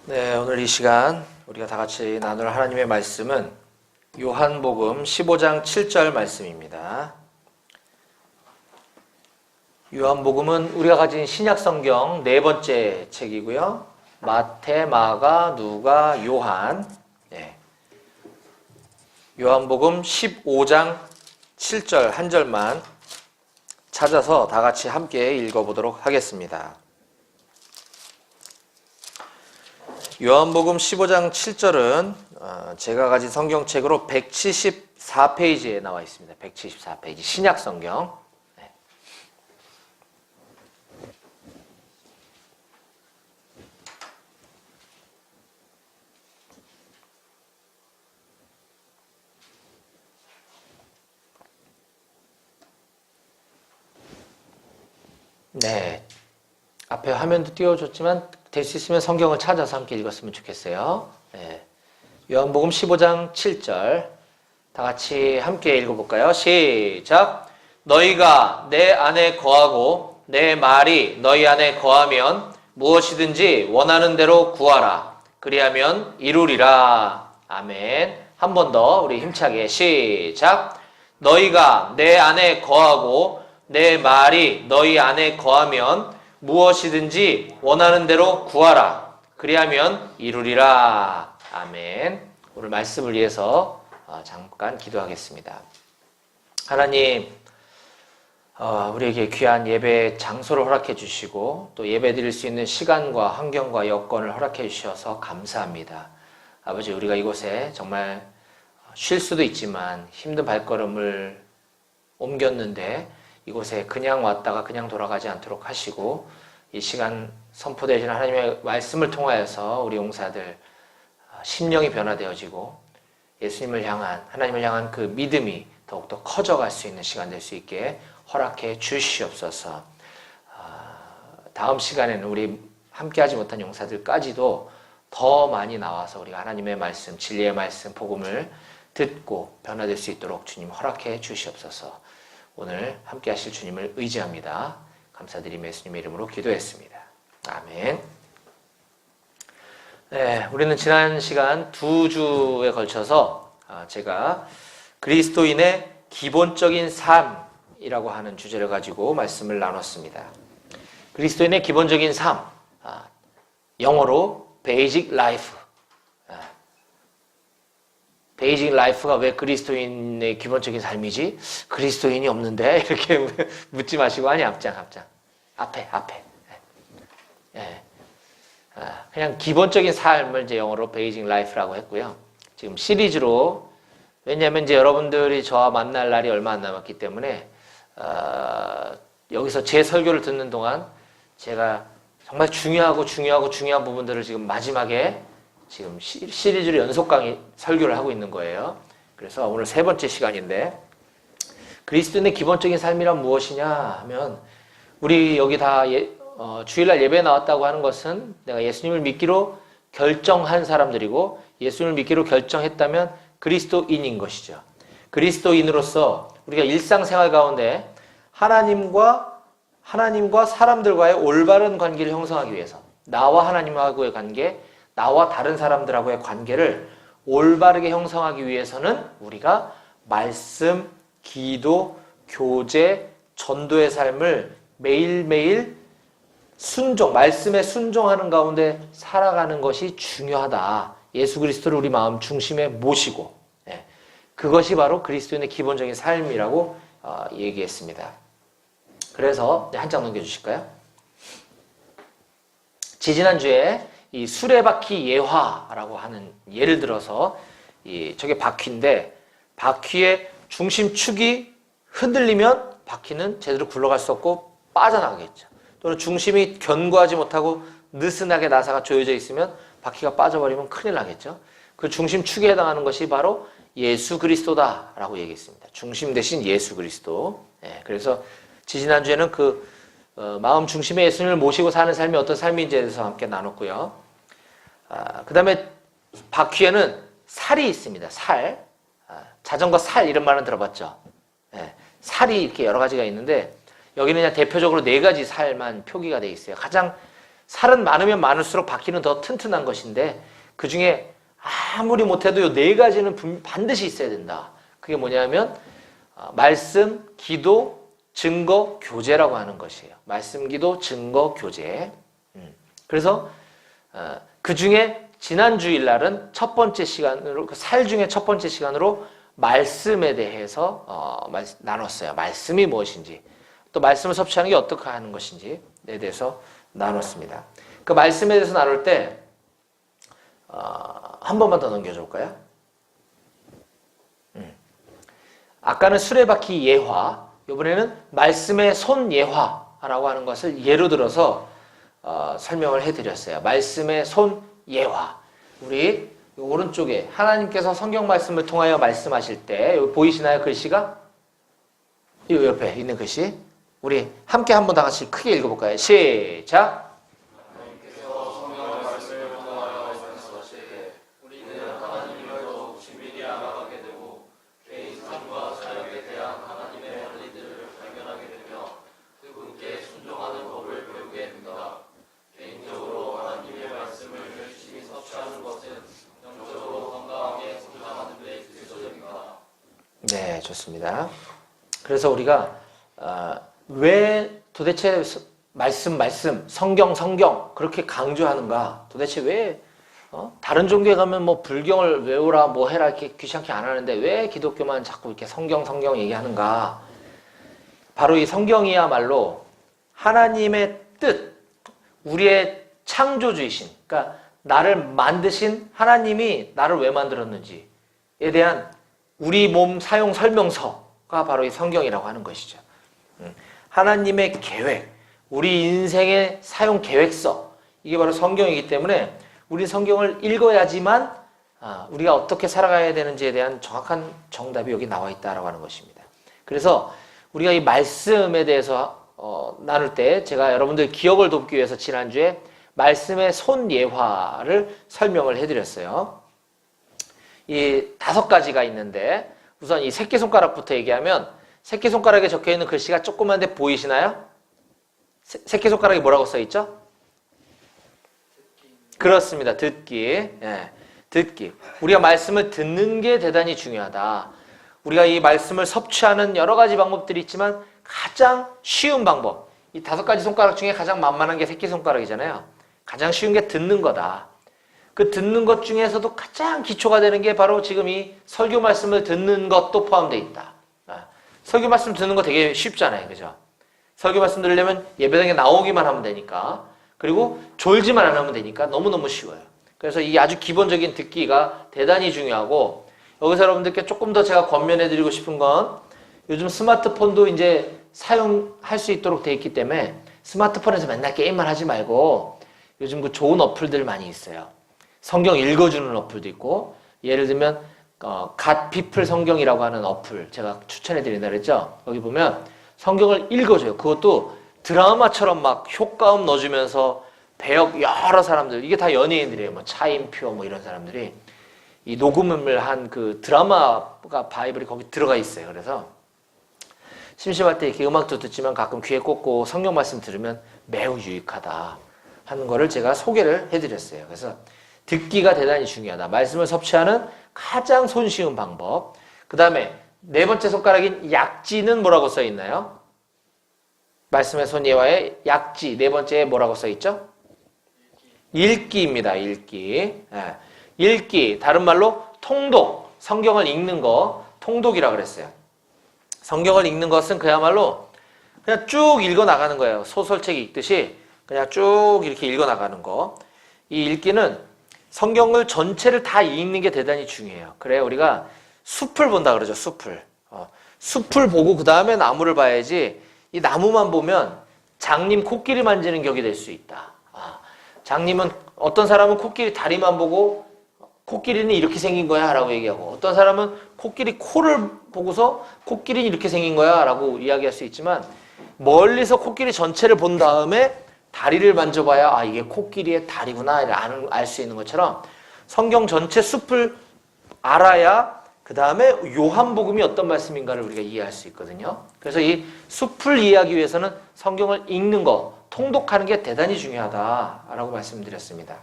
네, 오늘 이 시간 우리가 다 같이 나눌 하나님의 말씀은 요한복음 15장 7절 말씀입니다. 요한복음은 우리가 가진 신약성경 네 번째 책이고요. 마태, 마가, 누가, 요한. 요한복음 15장 7절 한 절만 찾아서 다 같이 함께 읽어보도록 하겠습니다. 요한복음 15장 7절은 제가 가진 성경책으로 174페이지에 나와 있습니다. 174페이지 신약성경. 네, 앞에 화면도 띄워줬지만 될 수 있으면 성경을 찾아서 함께 읽었으면 좋겠어요. 네. 요한복음 15장 7절 다 같이 함께 읽어볼까요? 시작! 너희가 내 안에 거하고 내 말이 너희 안에 거하면 무엇이든지 원하는 대로 구하라. 그리하면 이루리라. 아멘. 한 번 더 우리 힘차게 시작! 너희가 내 안에 거하고 내 말이 너희 안에 거하면 무엇이든지 원하는 대로 구하라. 그리하면 이루리라. 아멘. 오늘 말씀을 위해서 잠깐 기도하겠습니다. 하나님, 우리에게 귀한 예배 장소를 허락해 주시고 또 예배 드릴 수 있는 시간과 환경과 여건을 허락해 주셔서 감사합니다. 아버지, 우리가 이곳에 정말 쉴 수도 있지만 힘든 발걸음을 옮겼는데 이곳에 그냥 왔다가 그냥 돌아가지 않도록 하시고 이 시간 선포되시는 하나님의 말씀을 통하여서 우리 용사들 심령이 변화되어지고 예수님을 향한, 하나님을 향한 그 믿음이 더욱더 커져갈 수 있는 시간 될 수 있게 허락해 주시옵소서. 다음 시간에는 우리 함께하지 못한 용사들까지도 더 많이 나와서 우리가 하나님의 말씀, 진리의 말씀, 복음을 듣고 변화될 수 있도록 주님 허락해 주시옵소서. 오늘 함께 하실 주님을 의지합니다. 감사드리며 예수님의 이름으로 기도했습니다. 아멘. 네, 우리는 지난 시간 두 주에 걸쳐서 제가 그리스도인의 기본적인 삶이라고 하는 주제를 가지고 말씀을 나눴습니다. 그리스도인의 기본적인 삶, 영어로 Basic Life. 베이직 라이프가 왜 그리스도인의 기본적인 삶이지? 그리스도인이 없는데? 이렇게 묻지 마시고, 아니, 앞에. 그냥 기본적인 삶을 이제 영어로 베이직 라이프라고 했고요. 지금 시리즈로, 왜냐면 이제 여러분들이 저와 만날 날이 얼마 안 남았기 때문에, 여기서 제 설교를 듣는 동안 제가 정말 중요한 부분들을 지금 마지막에 지금 시리즈로 연속 강의 설교를 하고 있는 거예요. 그래서 오늘 세 번째 시간인데 그리스도인의 기본적인 삶이란 무엇이냐 하면 우리 여기 다 주일날 예배에 나왔다고 하는 것은 내가 예수님을 믿기로 결정한 사람들이고 예수님을 믿기로 결정했다면 그리스도인인 것이죠. 그리스도인으로서 우리가 일상생활 가운데 하나님과 사람들과의 올바른 관계를 형성하기 위해서 나와 하나님하고의 관계, 나와 다른 사람들하고의 관계를 올바르게 형성하기 위해서는 우리가 말씀, 기도, 교제, 전도의 삶을 매일매일 말씀에 순종하는 가운데 살아가는 것이 중요하다. 예수 그리스도를 우리 마음 중심에 모시고 그것이 바로 그리스도인의 기본적인 삶이라고 얘기했습니다. 그래서 한 장 넘겨주실까요? 지지난주에 이 수레바퀴 예화라고 하는 예를 들어서 저게 바퀴인데 바퀴의 중심축이 흔들리면 바퀴는 제대로 굴러갈 수 없고 빠져나가겠죠. 또는 중심이 견고하지 못하고 느슨하게 나사가 조여져 있으면 바퀴가 빠져버리면 큰일 나겠죠. 그 중심축에 해당하는 것이 바로 예수 그리스도다라고 얘기했습니다. 중심 대신 예수 그리스도. 그래서 지지난주에는 마음 중심에 예수님을 모시고 사는 삶이 어떤 삶인지에 대해서 함께 나눴고요. 그 다음에 바퀴에는 살이 있습니다. 살. 자전거 살 이런 말은 들어봤죠? 살이 이렇게 여러 가지가 있는데 여기는 그냥 대표적으로 4가지 살만 표기가 되어 있어요. 가장 살은 많으면 많을수록 바퀴는 더 튼튼한 것인데 그 중에 아무리 못해도 요 네 가지는 반드시 있어야 된다. 그게 뭐냐면 말씀, 기도, 증거, 교제라고 하는 것이에요. 말씀, 기도, 증거, 교제. 그래서 그 중에 지난 주일날은 첫 번째 시간으로 살 중에 첫 번째 시간으로 말씀에 대해서 나눴어요. 말씀이 무엇인지 또 말씀을 섭취하는 게 어떻게 하는 것인지에 대해서 나눴습니다. 그 말씀에 대해서 나눌 때 한 번만 더 넘겨줘 볼까요? 아까는 수레바퀴 예화, 이번에는 말씀의 손 예화라고 하는 것을 예로 들어서 설명을 해드렸어요. 말씀의 손 예화. 우리 오른쪽에 하나님께서 성경 말씀을 통하여 말씀하실 때 여기 보이시나요? 글씨가? 이 옆에 있는 글씨. 우리 함께 한번 다 같이 크게 읽어볼까요? 시작! 네, 좋습니다. 그래서 우리가 왜 도대체 말씀, 성경 그렇게 강조하는가? 도대체 왜 다른 종교에 가면 뭐 불경을 외우라 뭐 해라 이렇게 귀찮게 안 하는데 왜 기독교만 자꾸 이렇게 성경 얘기하는가? 바로 이 성경이야말로 하나님의 뜻, 우리의 창조주이신, 그러니까 나를 만드신 하나님이 나를 왜 만들었는지에 대한 우리 몸 사용 설명서가 바로 이 성경이라고 하는 것이죠. 하나님의 계획, 우리 인생의 사용 계획서, 이게 바로 성경이기 때문에 우리 성경을 읽어야지만 우리가 어떻게 살아가야 되는지에 대한 정확한 정답이 여기 나와 있다라고 하는 것입니다. 그래서 우리가 이 말씀에 대해서 나눌 때 제가 여러분들 기억을 돕기 위해서 지난주에 말씀의 손 예화를 설명을 해드렸어요. 이 5가지가 있는데 우선 이 새끼손가락부터 얘기하면 새끼손가락에 적혀있는 글씨가 조그만데 보이시나요? 새끼손가락에 뭐라고 써있죠? 그렇습니다. 듣기. 예, 듣기. 우리가 말씀을 듣는 게 대단히 중요하다. 우리가 이 말씀을 섭취하는 여러 가지 방법들이 있지만 가장 쉬운 방법, 이 5가지 손가락 중에 가장 만만한 게 새끼손가락이잖아요. 가장 쉬운 게 듣는 거다. 그 듣는 것 중에서도 가장 기초가 되는 게 바로 지금 이 설교 말씀을 듣는 것도 포함되어 있다. 설교 말씀 듣는 거 되게 쉽잖아요. 그죠? 설교 말씀 들으려면 예배당에 나오기만 하면 되니까, 그리고 졸지만 안 하면 되니까 너무너무 쉬워요. 그래서 이 아주 기본적인 듣기가 대단히 중요하고, 여기서 여러분들께 조금 더 제가 권면해드리고 싶은 건 요즘 스마트폰도 이제 사용할 수 있도록 되어 있기 때문에 스마트폰에서 맨날 게임만 하지 말고 요즘 그 좋은 어플들 많이 있어요. 성경 읽어주는 어플도 있고, 예를 들면 갓피플 성경이라고 하는 어플 제가 추천해드린다 그랬죠. 여기 보면 성경을 읽어줘요. 그것도 드라마처럼 막 효과음 넣어주면서 배역 여러 사람들, 이게 다 연예인들이에요. 뭐 차인표 뭐 이런 사람들이 이 녹음을 한 그 드라마가 바이블이 거기 들어가 있어요. 그래서 심심할 때 이렇게 음악도 듣지만 가끔 귀에 꽂고 성경 말씀 들으면 매우 유익하다 하는 거를 제가 소개를 해드렸어요. 그래서 듣기가 대단히 중요하다. 말씀을 섭취하는 가장 손쉬운 방법. 그 다음에 4번째 손가락인 약지는 뭐라고 써 있나요? 말씀의 손 예화의 약지 4번째에 뭐라고 써 있죠? 읽기입니다. 읽기. 예. 읽기, 다른 말로 통독, 성경을 읽는 거 통독이라고 그랬어요. 성경을 읽는 것은 그야말로 그냥 쭉 읽어 나가는 거예요. 소설책 읽듯이 그냥 쭉 이렇게 읽어 나가는 거. 이 읽기는 성경을 전체를 다 읽는 게 대단히 중요해요. 그래 우리가 숲을 본다 그러죠. 숲을. 숲을 보고 그 다음에 나무를 봐야지, 이 나무만 보면 장님 코끼리 만지는 격이 될 수 있다. 장님은, 어떤 사람은 코끼리 다리만 보고 코끼리는 이렇게 생긴 거야 라고 얘기하고, 어떤 사람은 코끼리 코를 보고서 코끼리는 이렇게 생긴 거야 라고 이야기할 수 있지만, 멀리서 코끼리 전체를 본 다음에 다리를 만져봐야 이게 코끼리의 다리구나 알 수 있는 것처럼 성경 전체 숲을 알아야 그 다음에 요한복음이 어떤 말씀인가를 우리가 이해할 수 있거든요. 그래서 이 숲을 이해하기 위해서는 성경을 읽는 거, 통독하는 게 대단히 중요하다라고 말씀드렸습니다.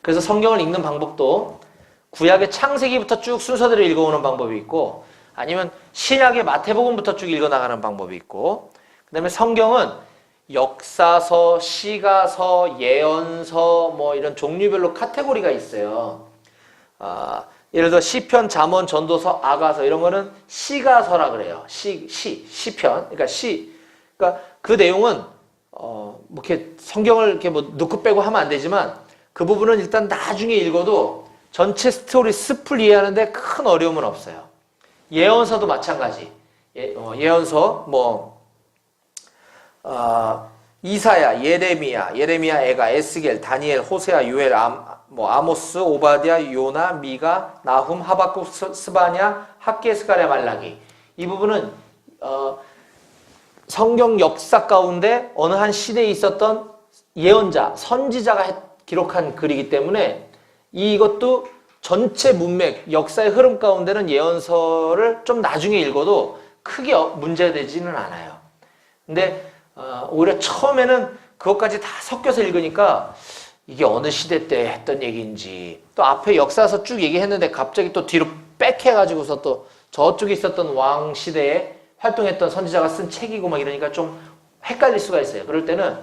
그래서 성경을 읽는 방법도 구약의 창세기부터 쭉 순서대로 읽어오는 방법이 있고, 아니면 신약의 마태복음부터 쭉 읽어나가는 방법이 있고, 그 다음에 성경은 역사서, 시가서, 예언서 뭐 이런 종류별로 카테고리가 있어요. 예를 들어 시편, 잠언, 전도서, 아가서 이런 거는 시가서라 그래요. 시편. 그러니까 그 내용은 뭐 이렇게 성경을 이렇게 뭐 넣고 빼고 하면 안 되지만 그 부분은 일단 나중에 읽어도 전체 스토리 숲을 이해하는데 큰 어려움은 없어요. 예언서도 마찬가지. 예언서 뭐 이사야, 예레미야, 에가, 에스겔, 다니엘, 호세아, 요엘, 아모스, 오바댜, 요나, 미가, 나훔, 하박국, 스바냐, 학개, 스가랴, 말라기. 이 부분은 성경 역사 가운데 어느 한 시대에 있었던 예언자, 선지자가 기록한 글이기 때문에 이것도 전체 문맥, 역사의 흐름 가운데는 예언서를 좀 나중에 읽어도 크게 문제되지는 않아요. 근데 오히려 처음에는 그것까지 다 섞여서 읽으니까 이게 어느 시대 때 했던 얘기인지, 또 앞에 역사서 쭉 얘기했는데 갑자기 또 뒤로 빽해가지고서 또 저쪽에 있었던 왕 시대에 활동했던 선지자가 쓴 책이고 막 이러니까 좀 헷갈릴 수가 있어요. 그럴 때는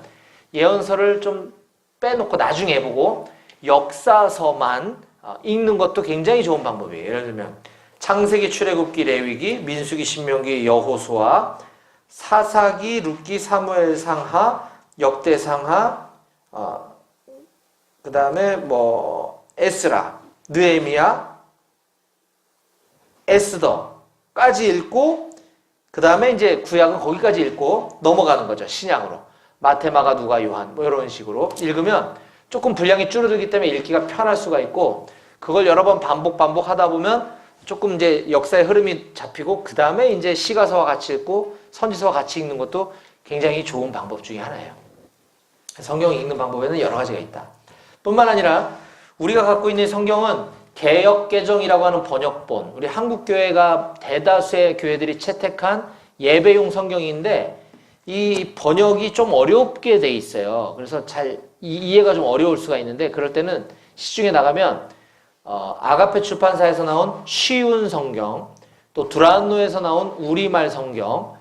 예언서를 좀 빼놓고 나중에 보고 역사서만 읽는 것도 굉장히 좋은 방법이에요. 예를 들면 창세기, 출애굽기, 레위기, 민수기, 신명기, 여호수아, 사사기, 룻기, 사무엘 상하, 역대 상하, 그 다음에 뭐 에스라, 느헤미야, 에스더까지 읽고, 그 다음에 이제 구약은 거기까지 읽고 넘어가는 거죠. 신약으로 마태, 마가, 누가, 요한 뭐 이런 식으로 읽으면 조금 분량이 줄어들기 때문에 읽기가 편할 수가 있고, 그걸 여러 번 반복하다 보면 조금 이제 역사의 흐름이 잡히고, 그 다음에 이제 시가서와 같이 읽고 선지서와 같이 읽는 것도 굉장히 좋은 방법 중에 하나예요. 성경 읽는 방법에는 여러 가지가 있다. 뿐만 아니라 우리가 갖고 있는 성경은 개역개정이라고 하는 번역본, 우리 한국교회가 대다수의 교회들이 채택한 예배용 성경인데 이 번역이 좀 어렵게 돼 있어요. 그래서 잘 이해가 좀 어려울 수가 있는데, 그럴 때는 시중에 나가면 아가페 출판사에서 나온 쉬운 성경, 또 두란노에서 나온 우리말 성경,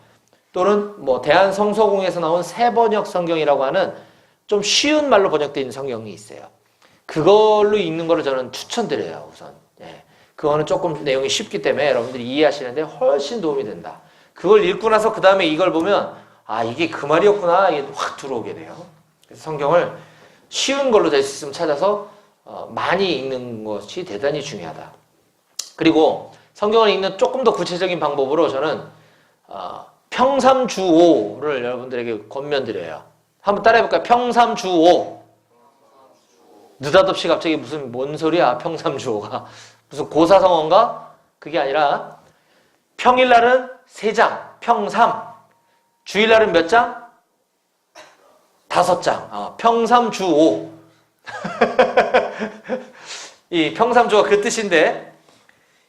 또는 뭐 대한성서공에서 나온 새번역 성경이라고 하는 좀 쉬운 말로 번역되어 있는 성경이 있어요. 그걸로 읽는 거를 저는 추천드려요. 우선 그거는 조금 내용이 쉽기 때문에 여러분들이 이해하시는데 훨씬 도움이 된다. 그걸 읽고 나서 그 다음에 이걸 보면 이게 그 말이었구나, 이게 확 들어오게 돼요. 그래서 성경을 쉬운 걸로 될 수 있으면 찾아서 많이 읽는 것이 대단히 중요하다. 그리고 성경을 읽는 조금 더 구체적인 방법으로 저는 평삼주오를 여러분들에게 권면드려요. 한번 따라해볼까요? 평삼주오. 느닷없이 갑자기 뭔 소리야, 평삼주오가. 무슨 고사성어인가? 그게 아니라 평일날은 3장, 평삼. 주일날은 몇 장? 5장. 평삼주오. 이 평삼주오가 그 뜻인데,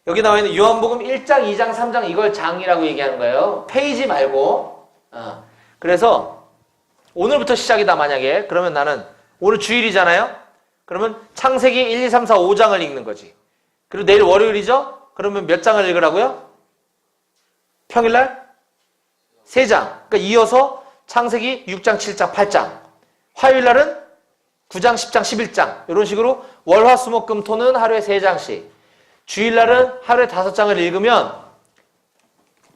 여기 나와 있는 요한복음 1장, 2장, 3장 이걸 장이라고 얘기하는 거예요. 페이지 말고. 그래서 오늘부터 시작이다 만약에. 그러면 나는 오늘 주일이잖아요. 그러면 창세기 1, 2, 3, 4, 5장을 읽는 거지. 그리고 내일 월요일이죠? 그러면 몇 장을 읽으라고요? 평일날? 3장. 그러니까 이어서 창세기 6장, 7장, 8장. 화요일날은 9장, 10장, 11장. 이런 식으로 월, 화, 수, 목, 금, 토는 하루에 3장씩. 주일날은 하루에 5장을 읽으면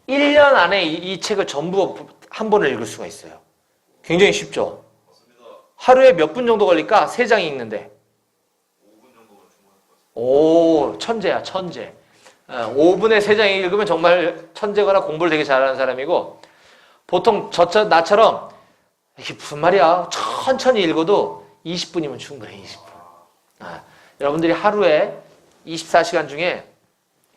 1년 안에 이 책을 전부 한 번을 읽을 수가 있어요. 굉장히 쉽죠? 하루에 몇 분 정도 걸릴까? 3장이 읽는데. 5분 정도면 충분할 것 같습니다. 오, 천재야, 천재. 5분에 3장 읽으면 정말 천재거나 공부를 되게 잘하는 사람이고, 보통 나처럼 이게 무슨 말이야, 천천히 읽어도 20분이면 충분해. 20분. 여러분들이 하루에 24시간 중에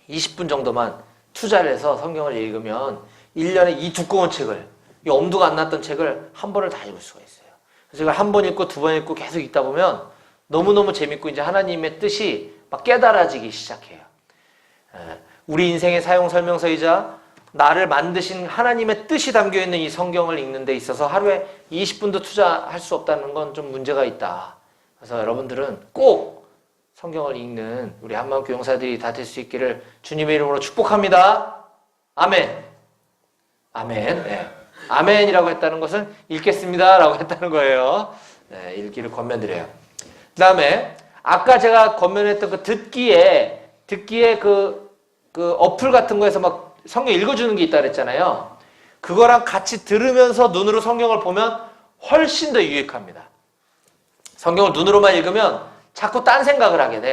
20분 정도만 투자를 해서 성경을 읽으면 1년에 이 두꺼운 책을, 이 엄두가 안 났던 책을 한 번을 다 읽을 수가 있어요. 그래서 이걸 한 번 읽고 두 번 읽고 계속 읽다 보면 너무너무 재밌고 이제 하나님의 뜻이 막 깨달아지기 시작해요. 우리 인생의 사용 설명서이자 나를 만드신 하나님의 뜻이 담겨있는 이 성경을 읽는 데 있어서 하루에 20분도 투자할 수 없다는 건 좀 문제가 있다. 그래서 여러분들은 꼭 성경을 읽는 우리 한마음교회 용사들이 다 될 수 있기를 주님의 이름으로 축복합니다. 아멘. 아멘. 네. 아멘이라고 했다는 것은 읽겠습니다 라고 했다는 거예요. 네, 읽기를 권면드려요. 그 다음에 아까 제가 권면했던 그 듣기에 그 어플 같은 거에서 막 성경 읽어주는 게 있다 그랬잖아요. 그거랑 같이 들으면서 눈으로 성경을 보면 훨씬 더 유익합니다. 성경을 눈으로만 읽으면 자꾸 딴 생각을 하게 돼.